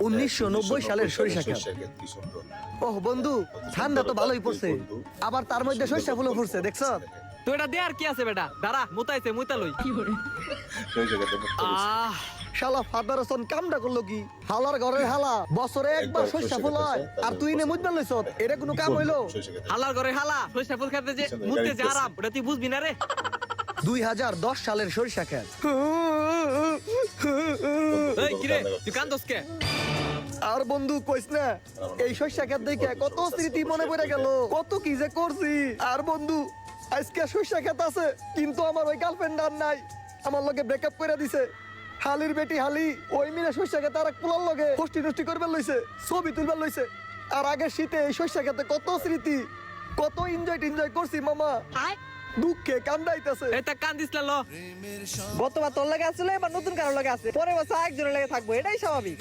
1990 সালের সরিষা ক্ষেত। ওহ বন্ধু, ঠান্ডা তো ভালোই পড়ছে, আবার তার মধ্যে সরিষা ফুলও ফুটছে, দেখছ? তো এটা দেয়ার কি আছে বেটা? দাঁড়া, মুতাইছে মুতালই। আহ, শালা ফাদার হোসেন কামটা করলো কি? হালার ঘরের হালা বছরে একবার সরিষা ফুল হয়, আর তুই নে মুজবান লইছ, এটা কোনো কাম হইলো? হালার ঘরে হালা, সরিষা ফুল খেতে যে মুততে যে আরাম, ওটা তুই বুঝবি না রে। 2010 সালের সরিষা ক্ষেত। এই কিরে, তুই কান্দোস কে? আর বন্ধু কইস না, এই সরিষা ক্ষেত দেখে কত স্মৃতি মনে পড়ে গেল, কত কি যে করছি। আর বন্ধু, আজকে সরিষা ক্ষেত আছে, কিন্তু আমার ওই গার্লফ্রেন্ড আর নাই, আমার লগে ব্রেকআপ করে দিছে। হালির বেটি হালি ওই মিলে সরিষা ক্ষেতে আর এক পোলার লগে কষ্টি নষ্টি করবার লইছে, ছবি তুলবার লইছে। আর আগের শীতে এই সরিষা ক্ষেতে কত স্মৃতি, কত এনজয় করছি মামা, দুঃখে কান্দাইতেছে। এটা কান্দিস ল। গতবার তোর লাগে আসলে এবার নতুন কারোর লাগে আছে, পরের বছর একজনের লাগে থাকবো, এটাই স্বাভাবিক।